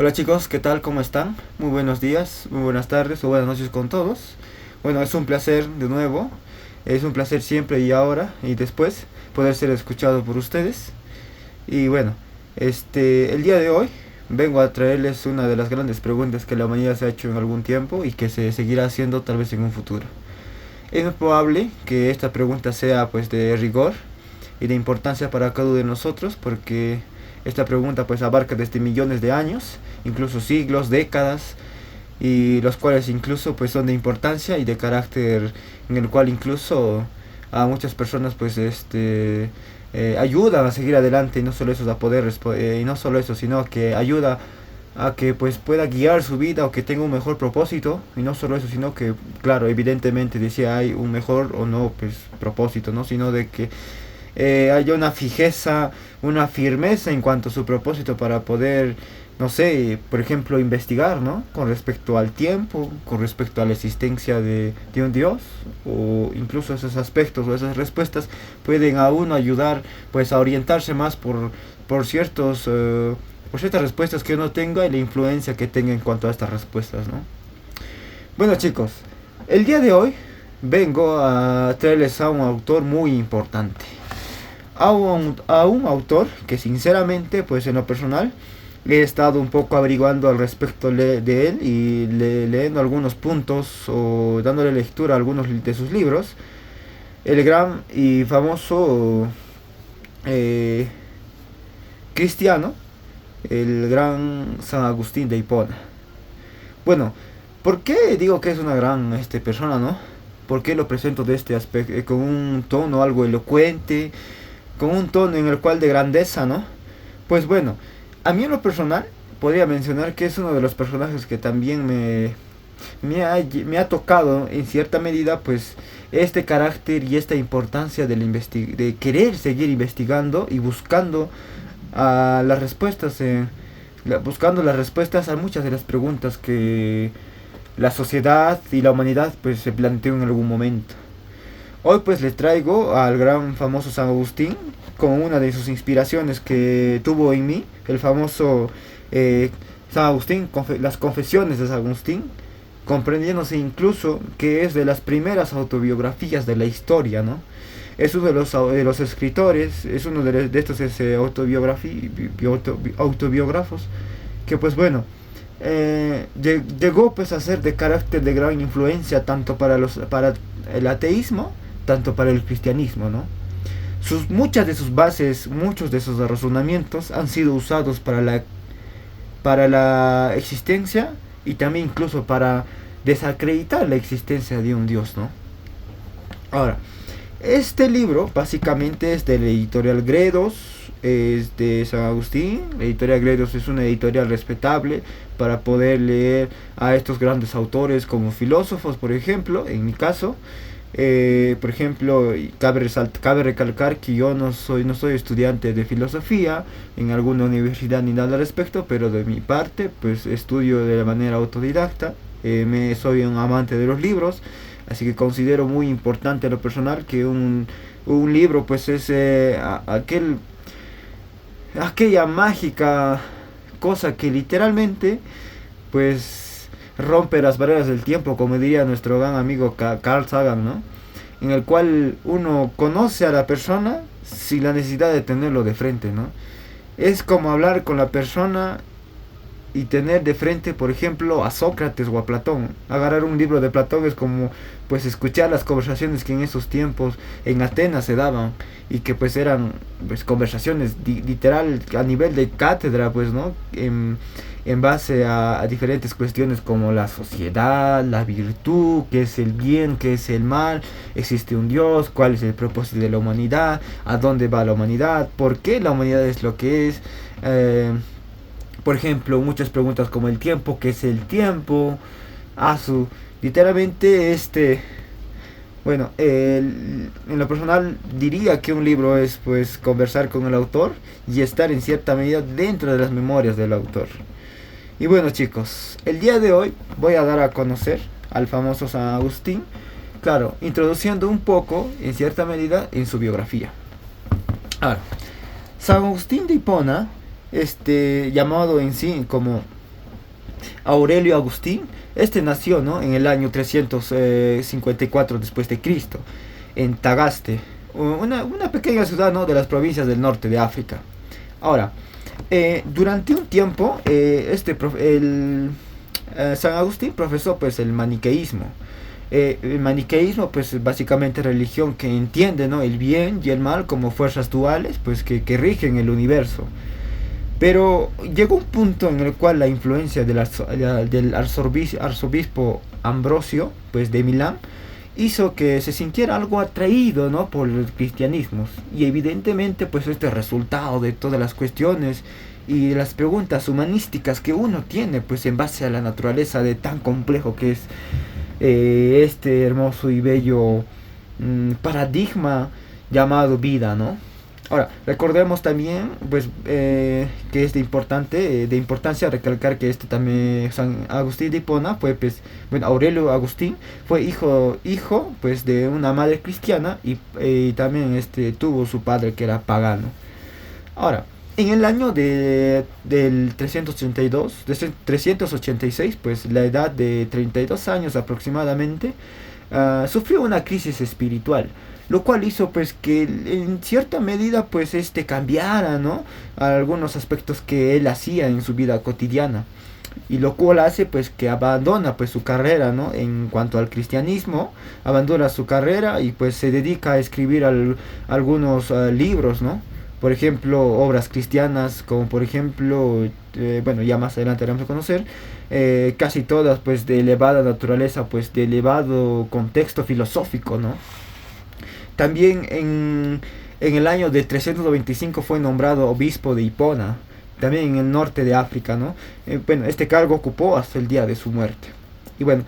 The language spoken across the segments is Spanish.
Hola chicos, ¿qué tal? ¿Cómo están? Muy buenos días, muy buenas tardes o buenas noches con todos. Bueno, es un placer de nuevo, es un placer siempre y ahora y después poder ser escuchado por ustedes. Y bueno, el día de hoy vengo a traerles una de las grandes preguntas que la humanidad se ha hecho en algún tiempo y que se seguirá haciendo tal vez en un futuro. Es muy probable que esta pregunta sea pues de rigor y de importancia para cada uno de nosotros porque esta pregunta pues abarca desde millones de años, incluso siglos, décadas, y los cuales incluso pues son de importancia y de carácter en el cual incluso a muchas personas pues ayudan a seguir adelante, y no solo eso a poder y no solo eso, sino que ayuda a que pues pueda guiar su vida o que tenga un mejor propósito, y no solo eso, sino que claro, evidentemente decía hay un mejor o no pues propósito, no, sino de que haya una fijeza, una firmeza en cuanto a su propósito para poder, no sé, por ejemplo, investigar, ¿no? Con respecto al tiempo, con respecto a la existencia de un Dios, o incluso esos aspectos o esas respuestas pueden a uno ayudar, pues, a orientarse más por ciertas respuestas que uno tenga y la influencia que tenga en cuanto a estas respuestas, ¿no? Bueno, chicos, el día de hoy vengo a traerles a un autor muy importante, a un autor que sinceramente, pues en lo personal, he estado un poco averiguando al respecto de él y leyendo algunos puntos o dándole lectura a algunos de sus libros. El gran y famoso eh, cristiano, el gran San Agustín de Hipona. Bueno, ¿por qué digo que es una gran persona, no? ¿Por qué lo presento de este aspecto, con un tono algo elocuente, con un tono en el cual de grandeza, ¿no? Pues bueno, a mí en lo personal podría mencionar que es uno de los personajes que también me ha tocado en cierta medida, pues este carácter y esta importancia de querer seguir investigando y buscando las respuestas, buscando las respuestas a muchas de las preguntas que la sociedad y la humanidad pues se planteó en algún momento. Hoy pues les traigo al gran famoso San Agustín con una de sus inspiraciones que tuvo en mí, el famoso San Agustín, las confesiones de San Agustín, comprendiéndose incluso que es de las primeras autobiografías de la historia, ¿no? Es uno de los escritores, es uno de estos autobiógrafos que pues bueno, llegó pues a ser de carácter de gran influencia tanto para el ateísmo, tanto para el cristianismo, ¿no? Muchas de sus bases, muchos de sus razonamientos han sido usados para la existencia y también incluso para desacreditar la existencia de un Dios, ¿no? Ahora, este libro básicamente es de la editorial Gredos, es de San Agustín. La editorial Gredos es una editorial respetable para poder leer a estos grandes autores como filósofos, por ejemplo, en mi caso. Por ejemplo, cabe recalcar que yo no soy estudiante de filosofía en alguna universidad ni nada al respecto, pero de mi parte pues estudio de manera autodidacta. Soy un amante de los libros, así que considero muy importante a lo personal que un libro pues es aquella mágica cosa que literalmente pues rompe las barreras del tiempo, como diría nuestro gran amigo Carl Sagan, ¿no? En el cual uno conoce a la persona sin la necesidad de tenerlo de frente, ¿no? Es como hablar con la persona y tener de frente, por ejemplo, a Sócrates o a Platón. Agarrar un libro de Platón es como pues escuchar las conversaciones que en esos tiempos en Atenas se daban y que pues eran pues conversaciones literal a nivel de cátedra, pues, ¿no? En base a diferentes cuestiones como la sociedad, la virtud, qué es el bien, qué es el mal, existe un Dios, cuál es el propósito de la humanidad, a dónde va la humanidad, por qué la humanidad es lo que es. Por ejemplo, muchas preguntas como el tiempo, ¿qué es el tiempo? Literalmente bueno, en lo personal diría que un libro es pues conversar con el autor y estar en cierta medida dentro de las memorias del autor. Y bueno chicos, el día de hoy voy a dar a conocer al famoso San Agustín, claro, introduciendo un poco, en cierta medida, en su biografía. Ahora, San Agustín de Hipona, llamado en sí como Aurelio Agustín. Este nació, ¿no?, en el año 354 después de Cristo, en Tagaste, una pequeña ciudad, ¿no?, de las provincias del norte de África. Ahora, durante un tiempo, San Agustín profesó pues el maniqueísmo. El maniqueísmo pues básicamente religión que entiende, ¿no?, el bien y el mal como fuerzas duales pues que rigen el universo. Pero llegó un punto en el cual la influencia del arzobispo Ambrosio pues de Milán hizo que se sintiera algo atraído, ¿no?, por el cristianismo. Y evidentemente pues este resultado de todas las cuestiones y las preguntas humanísticas que uno tiene pues en base a la naturaleza de tan complejo que es este hermoso y bello paradigma llamado vida, ¿no? Ahora, recordemos también, pues, que es de importancia recalcar que este también, San Agustín de Hipona, fue, pues, bueno, Aurelio Agustín, fue hijo, pues, de una madre cristiana y también, tuvo su padre que era pagano. Ahora, en el año del 386, pues, la edad de 32 años aproximadamente, sufrió una crisis espiritual, lo cual hizo pues que en cierta medida pues cambiara, ¿no?, algunos aspectos que él hacía en su vida cotidiana, y lo cual hace pues que abandona pues su carrera, ¿no?, en cuanto al cristianismo, abandona su carrera y pues se dedica a escribir algunos libros, ¿no? Por ejemplo, obras cristianas como por ejemplo, bueno, ya más adelante vamos a conocer, casi todas pues de elevada naturaleza, pues de elevado contexto filosófico, ¿no? También en el año de 325 fue nombrado obispo de Hipona, también en el norte de África, ¿no? Bueno, este cargo ocupó hasta el día de su muerte. Y bueno,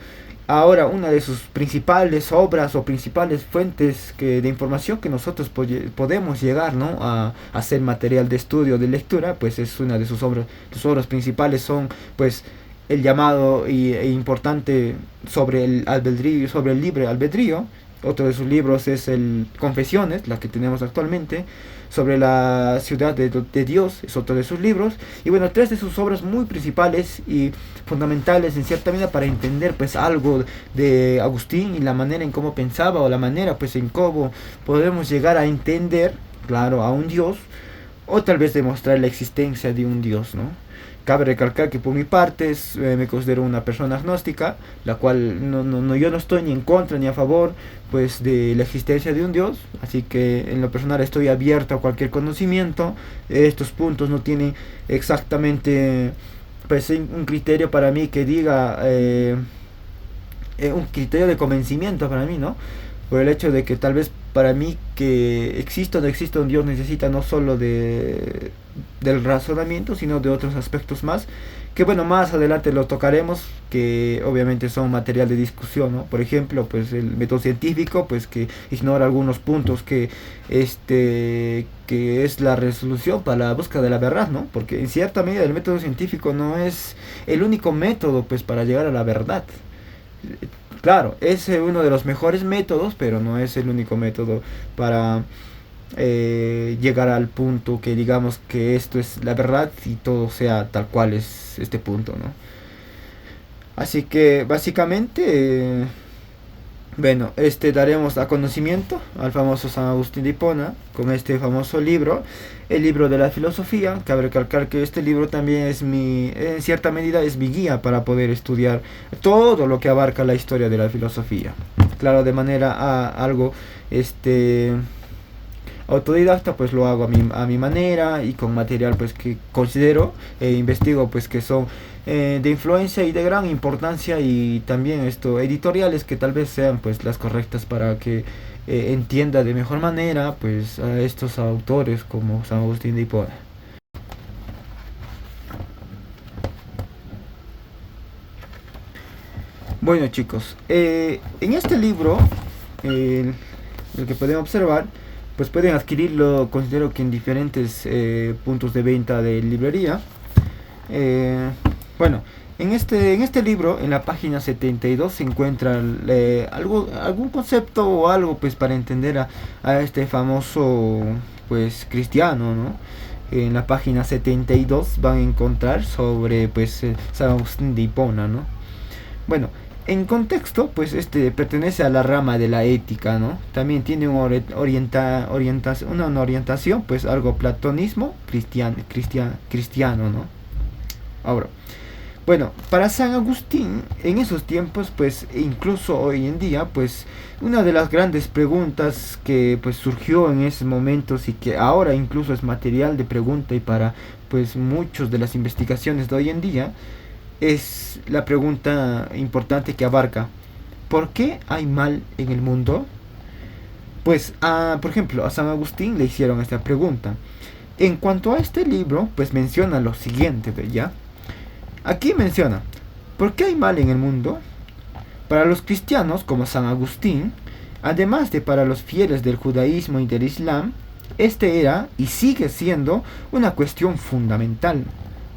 ahora una de sus principales obras o principales fuentes de información que nosotros podemos llegar, ¿no?, a hacer material de estudio, de lectura, pues es una de sus obras. Sus obras principales son pues el llamado e importante sobre el albedrío, sobre el libre albedrío. Otro de sus libros es el Confesiones, la que tenemos actualmente, sobre la ciudad de Dios, es otro de sus libros. Y bueno, tres de sus obras muy principales y fundamentales en cierta medida para entender pues algo de Agustín y la manera en cómo pensaba, o la manera pues en cómo podemos llegar a entender, claro, a un Dios, o tal vez demostrar la existencia de un Dios, ¿no? Cabe recalcar que por mi parte me considero una persona agnóstica, la cual yo no estoy ni en contra ni a favor pues de la existencia de un Dios, así que en lo personal estoy abierto a cualquier conocimiento. Estos puntos no tienen exactamente pues un criterio para mí que diga un criterio de convencimiento para mí, ¿no? Por el hecho de que tal vez para mí que exista o no exista un Dios necesita no solo del razonamiento, sino de otros aspectos más, que bueno, más adelante lo tocaremos, que obviamente son material de discusión, ¿no? Por ejemplo, pues el método científico, pues que ignora algunos puntos que es la resolución para la búsqueda de la verdad, ¿no? Porque en cierta medida el método científico no es el único método pues para llegar a la verdad. Claro, es uno de los mejores métodos, pero no es el único método para llegar al punto que digamos que esto es la verdad y todo sea tal cual es este punto, ¿no? Así que básicamente, bueno, daremos a conocimiento al famoso San Agustín de Hipona con este famoso libro, el libro de la filosofía. Cabe recalcar que este libro también en cierta medida es mi guía para poder estudiar todo lo que abarca la historia de la filosofía. Claro, de manera algo autodidacta, pues lo hago a mi manera y con material pues que considero e investigo pues que son de influencia y de gran importancia, y también editoriales que tal vez sean pues las correctas para que entienda de mejor manera pues a estos autores como San Agustín de Hipona. Bueno chicos, en este libro el que pueden observar, pues pueden adquirirlo, considero que en diferentes puntos de venta de librería. Bueno, en este libro, en la página 72 se encuentra algún concepto o algo pues para entender a este famoso pues cristiano, ¿no? en la página 72 van a encontrar sobre pues San Agustín de Hipona, ¿no? Bueno, en contexto, pues pertenece a la rama de la ética, ¿no? También tiene una orientación, pues algo platonismo cristiano, ¿no? Ahora, bueno, para San Agustín, en esos tiempos, pues incluso hoy en día, pues una de las grandes preguntas que pues surgió en esos momentos y que ahora incluso es material de pregunta y para pues muchos de las investigaciones de hoy en día, es la pregunta importante que abarca: ¿por qué hay mal en el mundo? Pues, por ejemplo, a San Agustín le hicieron esta pregunta. En cuanto a este libro, pues menciona lo siguiente, ¿ya? Aquí menciona: ¿por qué hay mal en el mundo? Para los cristianos, como San Agustín, además de para los fieles del judaísmo y del islam, este era y sigue siendo una cuestión fundamental,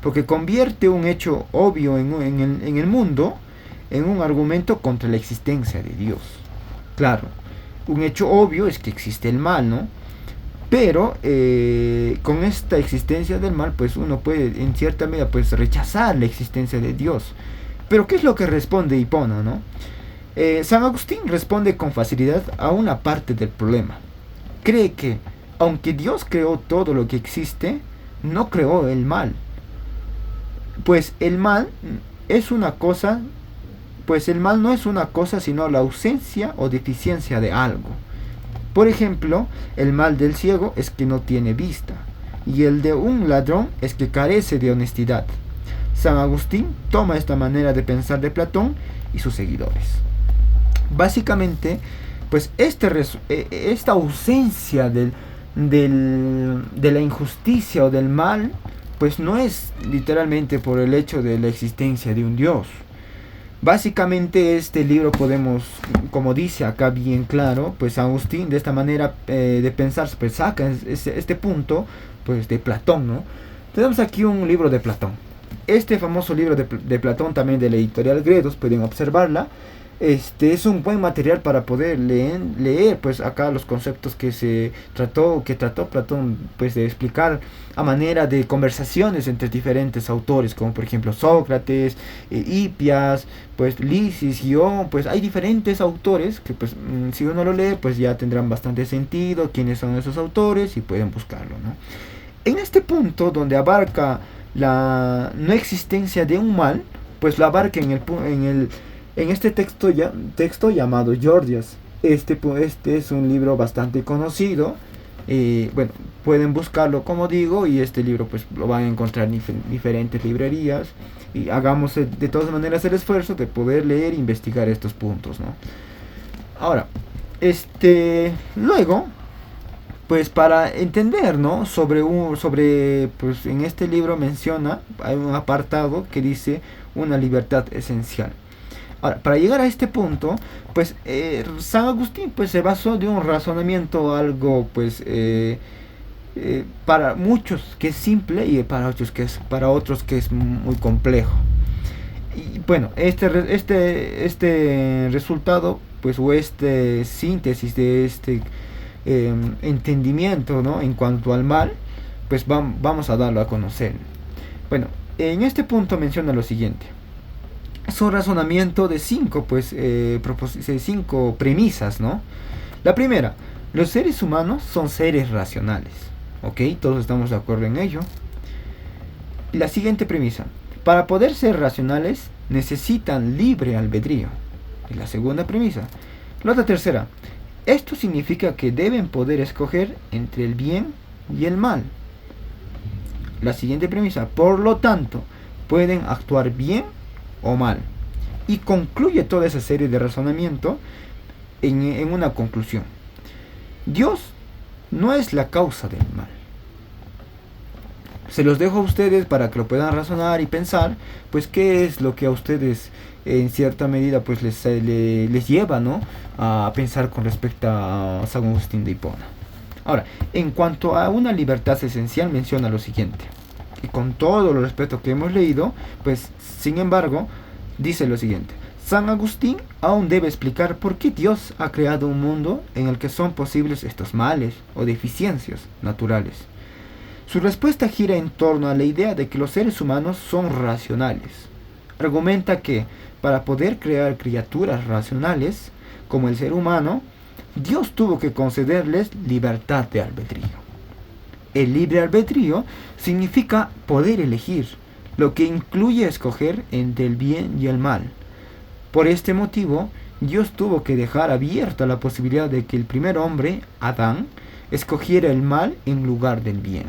porque convierte un hecho obvio en el mundo en un argumento contra la existencia de Dios. Claro, un hecho obvio es que existe el mal, ¿no? Pero con esta existencia del mal, pues uno puede en cierta medida pues rechazar la existencia de Dios. Pero ¿qué es lo que responde Hipona, no? San Agustín responde con facilidad a una parte del problema. Cree que, aunque Dios creó todo lo que existe, no creó el mal. Pues el mal es una cosa, pues el mal no es una cosa sino la ausencia o deficiencia de algo. Por ejemplo, el mal del ciego es que no tiene vista, y el de un ladrón es que carece de honestidad. San Agustín toma esta manera de pensar de Platón y sus seguidores. Básicamente, pues esta ausencia de la injusticia o del mal, pues no es literalmente por el hecho de la existencia de un Dios. Básicamente este libro podemos, como dice acá bien claro, pues Agustín de esta manera de pensar pues saca este punto pues de Platón, ¿no? Tenemos aquí un libro de Platón. Este famoso libro de Platón, también de la editorial Gredos, pueden observarla. Es un buen material para poder leer pues acá los conceptos que trató Platón pues de explicar a manera de conversaciones entre diferentes autores, como por ejemplo Sócrates, Hipias, pues Lisis, Gion. Pues hay diferentes autores que pues si uno lo lee pues ya tendrán bastante sentido quiénes son esos autores y pueden buscarlo, ¿no? En este punto donde abarca la no existencia de un mal, pues lo abarca en este texto llamado Gorgias. Este es un libro bastante conocido. Bueno, pueden buscarlo como digo, y este libro pues lo van a encontrar en diferentes librerías. Y hagamos de todas maneras el esfuerzo de poder leer e investigar estos puntos, ¿no? Ahora, luego, pues para entender, ¿no? Sobre pues en este libro menciona, hay un apartado que dice una libertad esencial. Ahora, para llegar a este punto, pues San Agustín pues se basó de un razonamiento algo pues para muchos que es simple y para otros que es muy complejo. Y bueno, este resultado pues o síntesis de entendimiento, ¿no? En cuanto al mal, pues vamos a darlo a conocer. Bueno, en este punto menciona lo siguiente. Es un razonamiento de cinco premisas, ¿no? La primera: los seres humanos son seres racionales. ¿Ok? Todos estamos de acuerdo en ello. La siguiente premisa: para poder ser racionales necesitan libre albedrío. Y la segunda premisa. La tercera: esto significa que deben poder escoger entre el bien y el mal. La siguiente premisa: por lo tanto, pueden actuar bien o mal. Y concluye toda esa serie de razonamiento en una conclusión: Dios no es la causa del mal. Se los dejo a ustedes para que lo puedan razonar y pensar, pues qué es lo que a ustedes en cierta medida pues les lleva, ¿no? A pensar con respecto a San Agustín de Hipona. Ahora, en cuanto a una libertad esencial, menciona lo siguiente, y con todo el respeto que hemos leído, pues sin embargo dice lo siguiente: San Agustín aún debe explicar por qué Dios ha creado un mundo en el que son posibles estos males o deficiencias naturales. Su respuesta gira en torno a la idea de que los seres humanos son racionales. Argumenta que para poder crear criaturas racionales, como el ser humano, Dios tuvo que concederles libertad de albedrío. El libre albedrío significa poder elegir, lo que incluye escoger entre el bien y el mal. Por este motivo, Dios tuvo que dejar abierta la posibilidad de que el primer hombre, Adán, escogiera el mal en lugar del bien.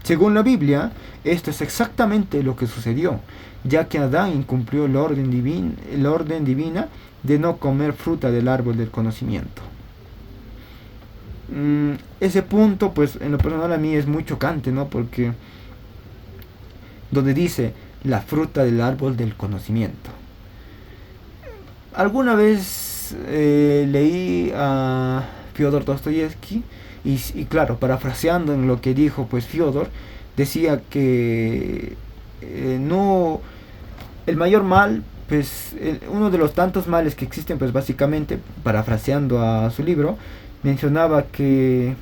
Según la Biblia, esto es exactamente lo que sucedió, ya que Adán incumplió el orden divina de no comer fruta del árbol del conocimiento. Ese punto, pues en lo personal a mí es muy chocante, ¿no? Porque donde dice la fruta del árbol del conocimiento. Alguna vez leí a Fyodor Dostoyevsky y claro, parafraseando en lo que dijo pues Fyodor, decía que no, el mayor mal, pues uno de los tantos males que existen, pues básicamente, parafraseando a su libro, mencionaba que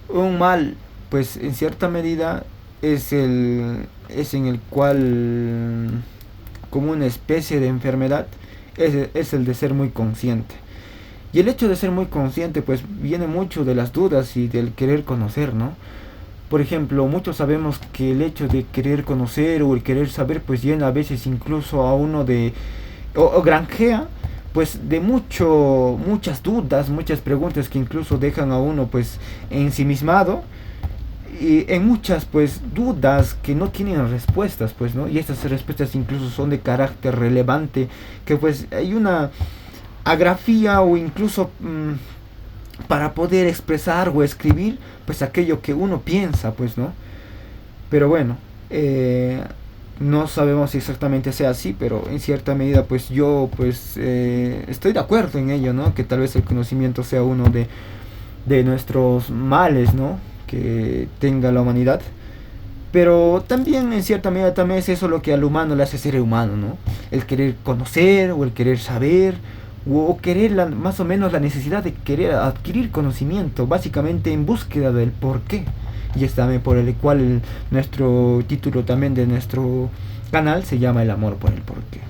un mal, pues en cierta medida es en el cual, como una especie de enfermedad, es el de ser muy consciente. Y el hecho de ser muy consciente pues viene mucho de las dudas y del querer conocer, ¿no? Por ejemplo, muchos sabemos que el hecho de querer conocer o el querer saber pues llena a veces incluso a uno de o granjea pues de muchas dudas, muchas preguntas que incluso dejan a uno pues ensimismado y en muchas pues dudas que no tienen respuestas, pues, ¿no? Y estas respuestas incluso son de carácter relevante, que pues hay una agrafía o incluso para poder expresar o escribir pues aquello que uno piensa, pues, ¿no? Pero bueno, no sabemos si exactamente sea así, pero en cierta medida pues yo pues estoy de acuerdo en ello, ¿no? Que tal vez el conocimiento sea uno de nuestros males, ¿no? Que tenga la humanidad. Pero también en cierta medida también es eso lo que al humano le hace ser humano, ¿no? El querer conocer o el querer saber o querer más o menos la necesidad de querer adquirir conocimiento, básicamente en búsqueda del porqué. Y es también por el cual nuestro título también de nuestro canal se llama El amor por el porqué.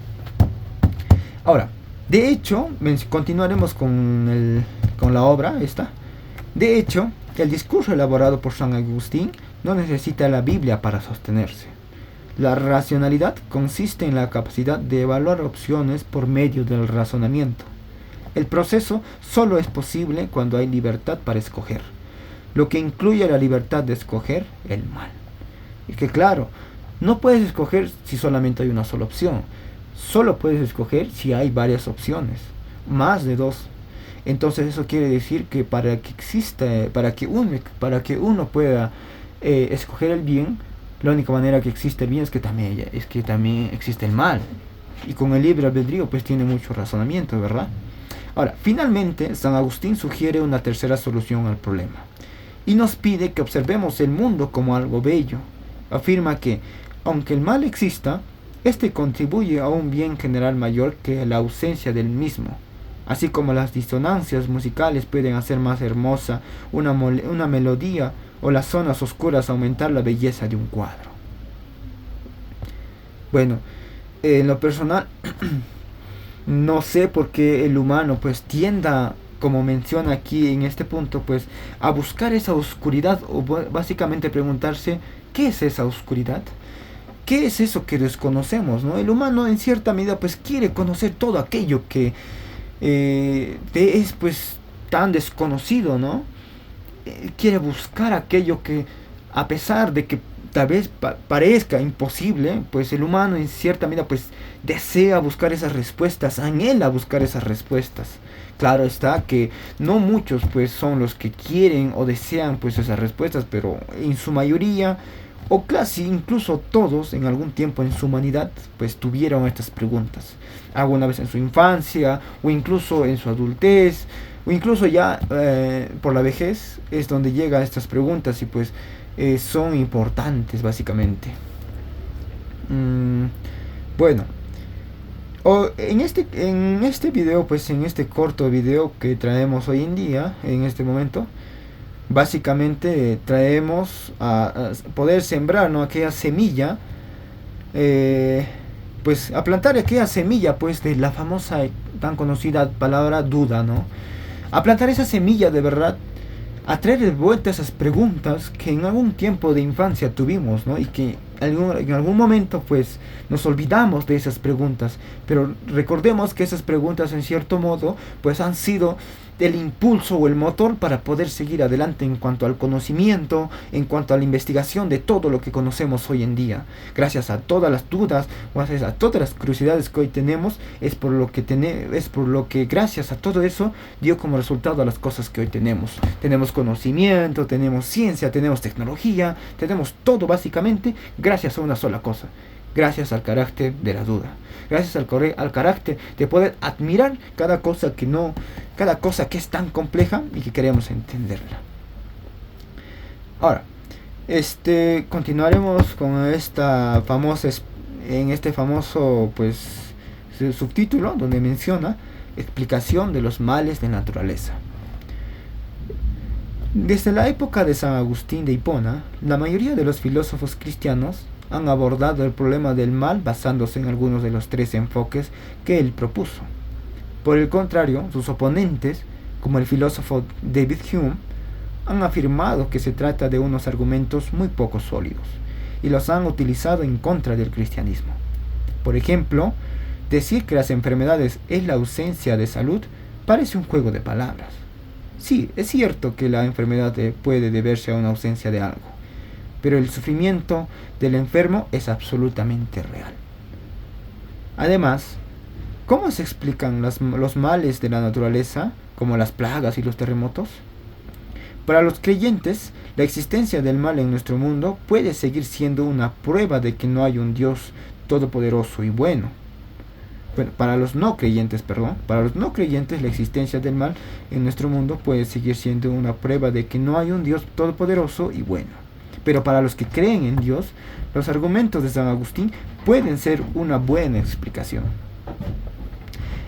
Ahora, de hecho, continuaremos con la obra esta. De hecho, el discurso elaborado por San Agustín no necesita la Biblia para sostenerse. La racionalidad consiste en la capacidad de evaluar opciones por medio del razonamiento. El proceso solo es posible cuando hay libertad para escoger, lo que incluye la libertad de escoger el mal. Y que claro, no puedes escoger si solamente hay una sola opción, solo puedes escoger si hay varias opciones, más de dos. Entonces eso quiere decir que para que uno pueda escoger el bien, la única manera que existe el bien es que también existe el mal. Y con el libre albedrío pues tiene mucho razonamiento, ¿verdad? Ahora, finalmente, San Agustín sugiere una tercera solución al problema. Y nos pide que observemos el mundo como algo bello. Afirma que, aunque el mal exista, este contribuye a un bien general mayor que la ausencia del mismo. Así como las disonancias musicales pueden hacer más hermosa una melodía o las zonas oscuras aumentar la belleza de un cuadro. Bueno, en lo personal, no sé por qué el humano pues tienda, como menciona aquí en este punto, pues a buscar esa oscuridad o básicamente preguntarse ¿qué es esa oscuridad? ¿Qué es eso que desconocemos, no? El humano en cierta medida pues quiere conocer todo aquello que es pues tan desconocido, ¿no? Quiere buscar aquello que a pesar de que tal vez parezca imposible, pues el humano en cierta medida pues desea buscar esas respuestas, anhela buscar esas respuestas. Claro está que no muchos pues son los que quieren o desean pues esas respuestas, pero en su mayoría o casi incluso todos en algún tiempo en su humanidad pues tuvieron estas preguntas, alguna vez en su infancia o incluso en su adultez o incluso ya por la vejez es donde llegan estas preguntas y pues son importantes básicamente. Bueno, en este video, pues en este corto video que traemos hoy en día, en este momento, Básicamente traemos a poder sembrar, ¿no?, aquella semilla, eh, pues a plantar aquella semilla, pues, de la famosa tan conocida palabra duda, ¿no? A plantar esa semilla de verdad, a traer de vuelta esas preguntas que en algún tiempo de infancia tuvimos, ¿no? Y que en algún momento pues nos olvidamos de esas preguntas, pero recordemos que esas preguntas en cierto modo pues han sido el impulso o el motor para poder seguir adelante en cuanto al conocimiento, en cuanto a la investigación de todo lo que conocemos hoy en día. Gracias a todas las dudas, gracias a todas las curiosidades que hoy tenemos, es por lo que gracias a todo eso dio como resultado a las cosas que hoy tenemos. Tenemos conocimiento, tenemos ciencia, tenemos tecnología, tenemos todo básicamente gracias a una sola cosa. Gracias al carácter de la duda. Gracias al carácter de poder admirar cada cosa que es tan compleja y que queremos entenderla. Ahora, continuaremos con este famoso pues subtítulo donde menciona explicación de los males de naturaleza. Desde la época de San Agustín de Hipona, la mayoría de los filósofos cristianos han abordado el problema del mal basándose en algunos de los 3 enfoques que él propuso. Por el contrario, sus oponentes, como el filósofo David Hume, han afirmado que se trata de unos argumentos muy poco sólidos y los han utilizado en contra del cristianismo. Por ejemplo, decir que las enfermedades es la ausencia de salud parece un juego de palabras. Sí, es cierto que la enfermedad puede deberse a una ausencia de algo, pero el sufrimiento del enfermo es absolutamente real. Además, ¿cómo se explican los males de la naturaleza, como las plagas y los terremotos? Para los creyentes, la existencia del mal en nuestro mundo puede seguir siendo una prueba de que no hay un Dios todopoderoso y bueno. Bueno, para los no creyentes, la existencia del mal en nuestro mundo puede seguir siendo una prueba de que no hay un Dios todopoderoso y bueno. Pero para los que creen en Dios, los argumentos de San Agustín pueden ser una buena explicación.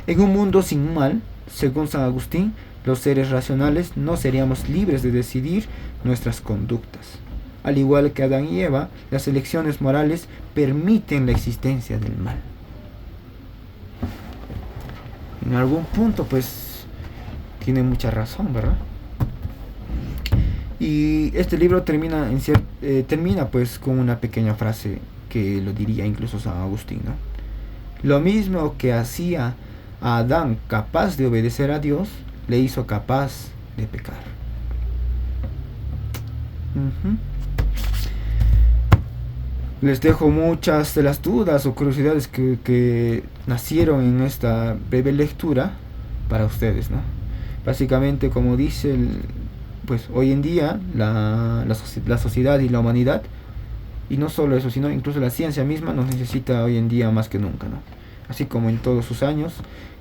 En un mundo sin mal, según San Agustín, los seres racionales no seríamos libres de decidir nuestras conductas. Al igual que Adán y Eva, las elecciones morales permiten la existencia del mal. En algún punto, pues, tiene mucha razón, ¿verdad? Y este libro termina pues con una pequeña frase que lo diría incluso San Agustín, ¿no? Lo mismo que hacía a Adán capaz de obedecer a Dios, le hizo capaz de pecar. Les dejo muchas de las dudas o curiosidades que nacieron en esta breve lectura para ustedes, ¿no? Básicamente, como dice pues hoy en día la sociedad y la humanidad, y no solo eso, sino incluso la ciencia misma nos necesita hoy en día más que nunca, ¿no? Así como en todos sus años,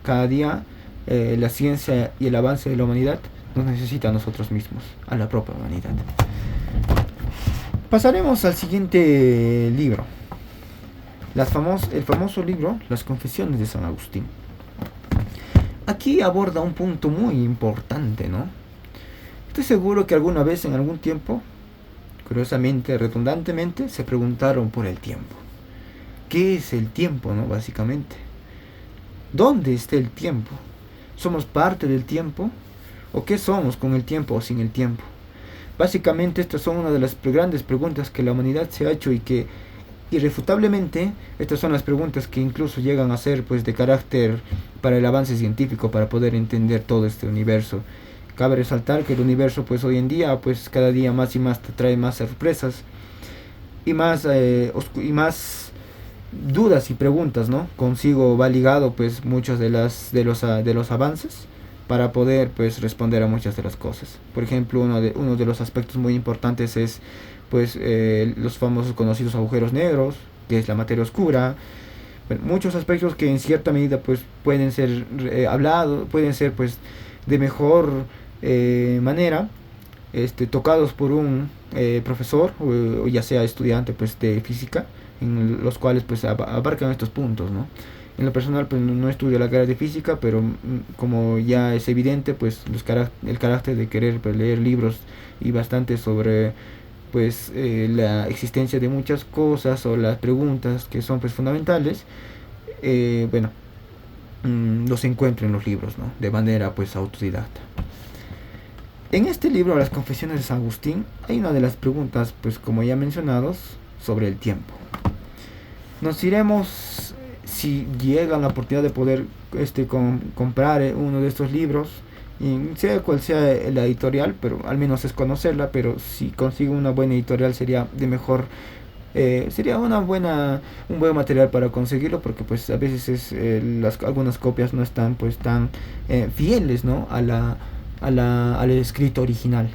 cada día la ciencia y el avance de la humanidad nos necesita a nosotros mismos, a la propia humanidad. Pasaremos al siguiente libro, el famoso libro Las Confesiones de San Agustín. Aquí aborda un punto muy importante, ¿no? Estoy seguro que alguna vez, en algún tiempo, curiosamente, redundantemente, se preguntaron por el tiempo. ¿Qué es el tiempo, no? Básicamente, ¿dónde está el tiempo? ¿Somos parte del tiempo? ¿O qué somos con el tiempo o sin el tiempo? Básicamente, estas son una de las grandes preguntas que la humanidad se ha hecho y que, irrefutablemente, estas son las preguntas que incluso llegan a ser pues de carácter para el avance científico, para poder entender todo este universo. Cabe resaltar que el universo pues hoy en día pues cada día más y más te trae más sorpresas y más dudas y preguntas, ¿no? Consigo va ligado pues muchos de los avances para poder pues responder a muchas de las cosas. Por ejemplo, uno de los aspectos muy importantes es pues los famosos conocidos agujeros negros, que es la materia oscura. Bueno, muchos aspectos que en cierta medida pues pueden ser pueden ser pues de mejor manera tocados por un profesor o ya sea estudiante pues de física, en los cuales pues abarcan estos puntos, ¿no? En lo personal, pues no estudio la carrera de física, pero como ya es evidente, pues el carácter de querer pues, leer libros y bastante sobre pues la existencia de muchas cosas o las preguntas que son pues fundamentales, bueno, los encuentro en los libros, ¿no? De manera pues autodidacta. En este libro, Las Confesiones de San Agustín, hay una de las preguntas, pues como ya mencionados, sobre el tiempo. Nos iremos, si llega la oportunidad de poder comprar uno de estos libros, y sea cual sea la editorial, pero al menos es conocerla, pero si consigo una buena editorial sería de mejor, sería un buen material para conseguirlo, porque pues a veces algunas copias no están pues tan fieles, ¿no? Al escrito original.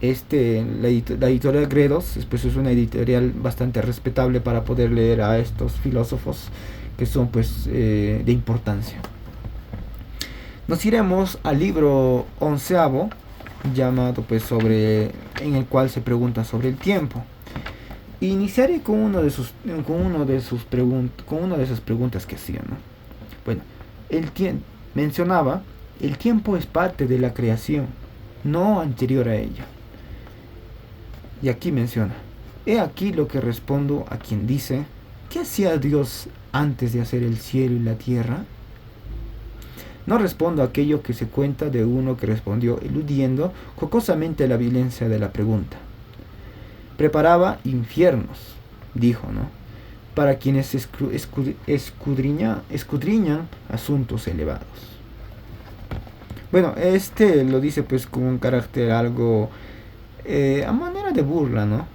La editorial Gredos pues, es una editorial bastante respetable para poder leer a estos filósofos que son pues de importancia. Nos iremos al libro 11avo, llamado pues en el cual se pregunta sobre el tiempo. Iniciaré con una de esas preguntas que hacía, ¿no? Bueno, mencionaba, el tiempo es parte de la creación, no anterior a ella. Y aquí menciona, he aquí lo que respondo a quien dice, ¿qué hacía Dios antes de hacer el cielo y la tierra? No respondo a aquello que se cuenta de uno que respondió eludiendo jocosamente la violencia de la pregunta. Preparaba infiernos, dijo, ¿no? Para quienes escudriñan asuntos elevados. Bueno, lo dice pues con un carácter algo a manera de burla, ¿no?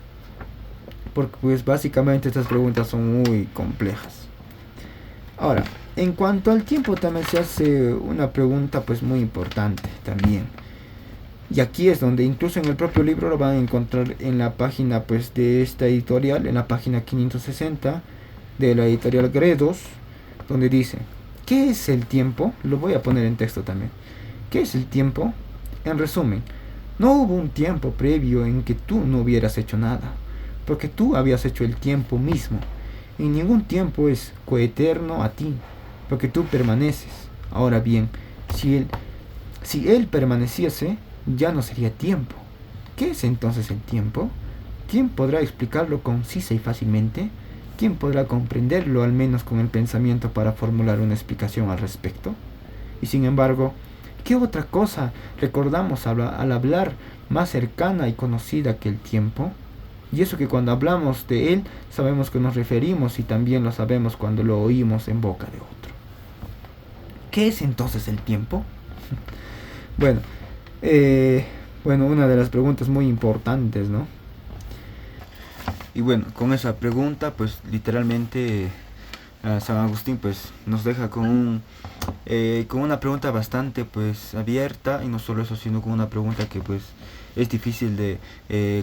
Porque pues básicamente estas preguntas son muy complejas. Ahora, en cuanto al tiempo también se hace una pregunta pues muy importante también. Y aquí es donde incluso en el propio libro lo van a encontrar en la página pues de esta editorial, en la página 560 de la editorial Gredos, donde dice, ¿qué es el tiempo? Lo voy a poner en texto también. ¿Qué es el tiempo? En resumen, no hubo un tiempo previo en que tú no hubieras hecho nada, porque tú habías hecho el tiempo mismo. Y ningún tiempo es coeterno a ti, porque tú permaneces. Ahora bien, si él permaneciese, ya no sería tiempo. ¿Qué es entonces el tiempo? ¿Quién podrá explicarlo concisa y fácilmente? ¿Quién podrá comprenderlo al menos con el pensamiento para formular una explicación al respecto? Y sin embargo, ¿qué otra cosa recordamos al hablar más cercana y conocida que el tiempo? Y eso que cuando hablamos de él sabemos que nos referimos y también lo sabemos cuando lo oímos en boca de otro. ¿Qué es entonces el tiempo? Bueno, una de las preguntas muy importantes, ¿no? Y bueno, con esa pregunta, pues literalmente San Agustín pues nos deja con una pregunta bastante pues abierta, y no solo eso, sino con una pregunta que pues es difícil de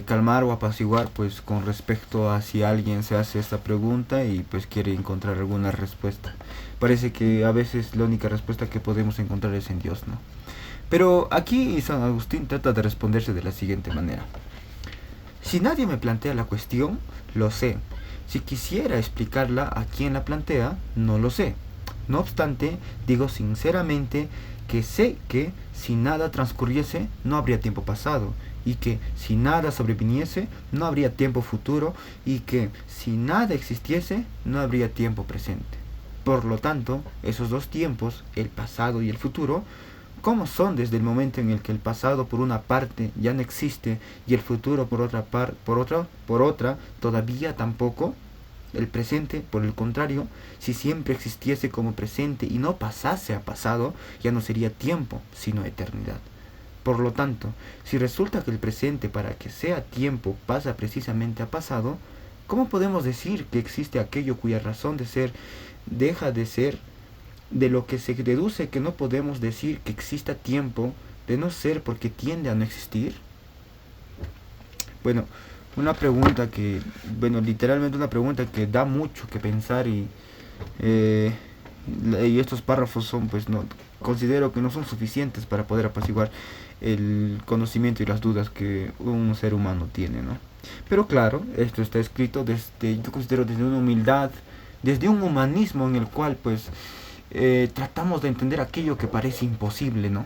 calmar o apaciguar pues con respecto a si alguien se hace esta pregunta y pues quiere encontrar alguna respuesta. Parece que a veces la única respuesta que podemos encontrar es en Dios, ¿no? Pero aquí San Agustín trata de responderse de la siguiente manera. Si nadie me plantea la cuestión, lo sé. Si quisiera explicarla a quien la plantea, no lo sé. No obstante, digo sinceramente que sé que si nada transcurriese, no habría tiempo pasado, y que si nada sobreviniese, no habría tiempo futuro, y que si nada existiese, no habría tiempo presente. Por lo tanto, esos dos tiempos, el pasado y el futuro, ¿cómo son desde el momento en el que el pasado por una parte ya no existe y el futuro por otra todavía tampoco? El presente, por el contrario, si siempre existiese como presente y no pasase a pasado, ya no sería tiempo, sino eternidad. Por lo tanto, si resulta que el presente para que sea tiempo pasa precisamente a pasado, ¿cómo podemos decir que existe aquello cuya razón de ser deja de ser? De lo que se deduce que no podemos decir que exista tiempo de no ser porque tiende a no existir. Bueno, literalmente una pregunta que da mucho que pensar, y estos párrafos son considero que no son suficientes para poder apaciguar el conocimiento y las dudas que un ser humano tiene, ¿no? Pero claro, esto está escrito yo considero desde una humildad desde un humanismo en el cual pues tratamos de entender aquello que parece imposible, ¿no?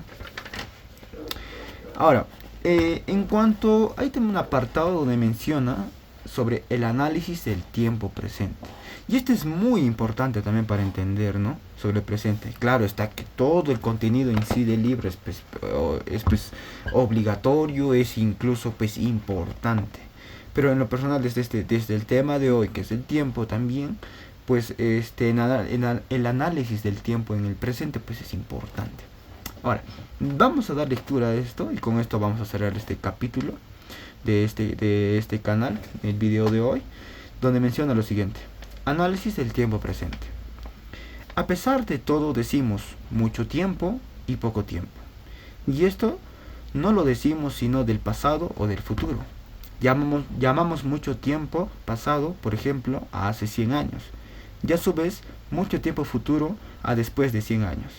Ahora, en cuanto, ahí tengo un apartado donde menciona sobre el análisis del tiempo presente. Y este es muy importante también para entender, ¿no? Sobre el presente. Claro está que todo el contenido en sí del libro es pues, obligatorio, es incluso pues importante. Pero en lo personal, desde el tema de hoy, que es el tiempo también, pues el análisis del tiempo en el presente pues es importante. Ahora, vamos a dar lectura a esto y con esto vamos a cerrar este capítulo de este canal, el video de hoy, donde menciona lo siguiente: análisis del tiempo presente. A pesar de todo decimos mucho tiempo y poco tiempo. Y esto no lo decimos sino del pasado o del futuro. Llamamos mucho tiempo pasado, por ejemplo, a hace 100 años. Y a su vez, mucho tiempo futuro a después de 100 años.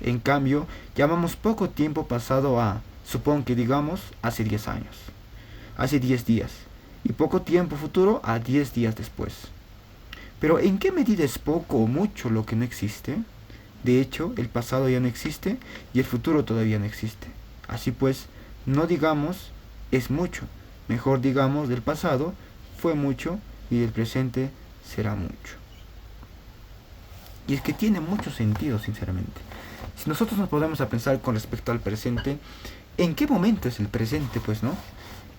En cambio, llamamos poco tiempo pasado a, supón que digamos, hace 10 años, hace 10 días, y poco tiempo futuro a 10 días después. Pero ¿en qué medida es poco o mucho lo que no existe? De hecho, el pasado ya no existe y el futuro todavía no existe. Así pues, no digamos es mucho, mejor digamos del pasado fue mucho y del presente será mucho. Y es que tiene mucho sentido, sinceramente. Si nosotros nos podemos a pensar con respecto al presente, ¿en qué momento es el presente, pues, no?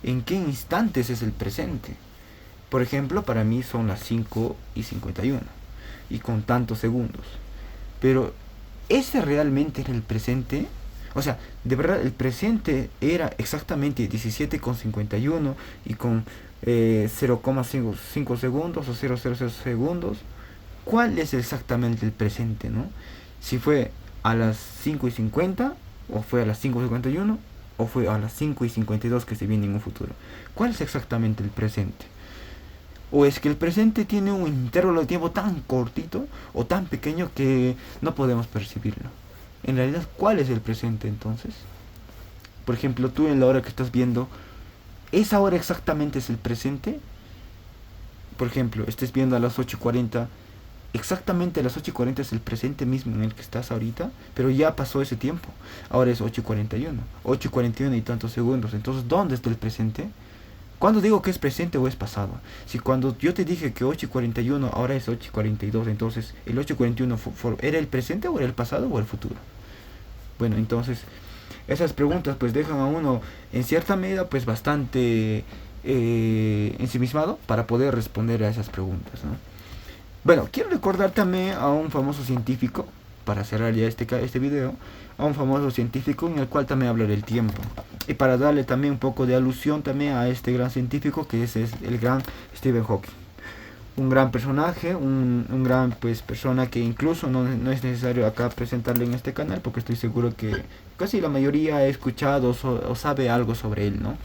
¿En qué instantes es el presente? Por ejemplo, para mí son las 5:51 y con tantos segundos. Pero, ¿ese realmente era el presente? O sea, de verdad, el presente era exactamente 17:51 y con 0,5 segundos o 0,00 segundos. ¿Cuál es exactamente el presente, no? Si fue a las 5:50, o fue a las 5:51, o fue a las 5:52 que se viene en un futuro. ¿Cuál es exactamente el presente? ¿O es que el presente tiene un intervalo de tiempo tan cortito o tan pequeño que no podemos percibirlo? En realidad, ¿cuál es el presente entonces? Por ejemplo, tú en la hora que estás viendo, ¿esa hora exactamente es el presente? Por ejemplo, estés viendo a las 8:40. Exactamente a las 8:40 es el presente mismo en el que estás ahorita, pero ya pasó ese tiempo. Ahora es 8:41 y tantos segundos. Entonces, ¿dónde está el presente? ¿Cuándo digo que es presente o es pasado? Si cuando yo te dije que 8:41 ahora es 8:42, entonces el 8:41 ¿era el presente o era el pasado o el futuro? Bueno, entonces esas preguntas pues dejan a uno en cierta medida pues bastante ensimismado para poder responder a esas preguntas, ¿no? Bueno, quiero recordar también a un famoso científico, para cerrar ya este video, a un famoso científico en el cual también habla del tiempo. Y para darle también un poco de alusión también a este gran científico que es el gran Stephen Hawking. Un gran personaje, un gran pues persona que incluso no es necesario acá presentarlo en este canal porque estoy seguro que casi la mayoría ha escuchado o sabe algo sobre él, ¿no?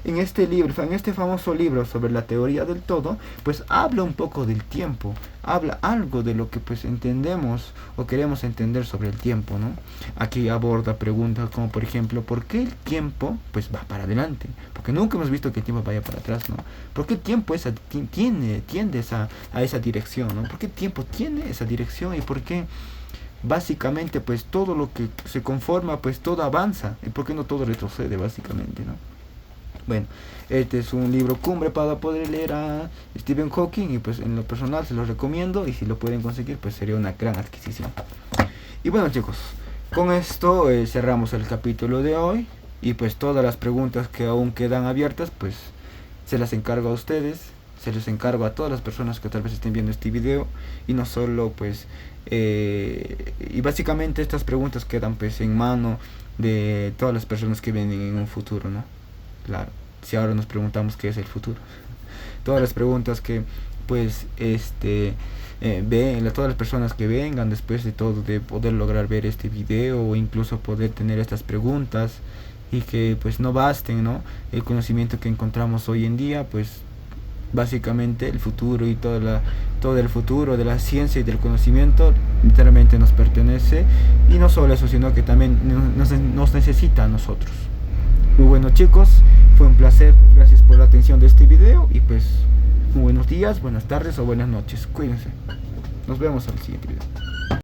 En este libro, en este famoso libro sobre la teoría del todo, pues habla un poco del tiempo, habla algo de lo que pues entendemos o queremos entender sobre el tiempo, ¿no? Aquí aborda preguntas como por ejemplo, ¿por qué el tiempo pues va para adelante? Porque nunca hemos visto que el tiempo vaya para atrás, ¿no? ¿Por qué el tiempo tiende a esa dirección, ¿no? ¿Por qué el tiempo tiene esa dirección y por qué básicamente pues todo lo que se conforma pues todo avanza y por qué no todo retrocede básicamente, ¿no? Bueno, este es un libro cumbre para poder leer a Stephen Hawking y pues en lo personal se lo recomiendo y si lo pueden conseguir pues sería una gran adquisición. Y bueno chicos, con esto cerramos el capítulo de hoy y pues todas las preguntas que aún quedan abiertas pues se las encargo a ustedes, se les encargo a todas las personas que tal vez estén viendo este video y no solo pues y básicamente estas preguntas quedan pues en mano de todas las personas que vienen en un futuro, ¿no? Claro, si ahora nos preguntamos qué es el futuro, todas las preguntas que pues todas las personas que vengan después de todo, de poder lograr ver este video o incluso poder tener estas preguntas y que pues no basten, ¿no? El conocimiento que encontramos hoy en día, pues básicamente el futuro y todo el futuro de la ciencia y del conocimiento literalmente nos pertenece y no solo eso, sino que también nos necesita a nosotros. Muy bueno chicos, fue un placer, gracias por la atención de este video y pues muy buenos días, buenas tardes o buenas noches, cuídense. Nos vemos en el siguiente video.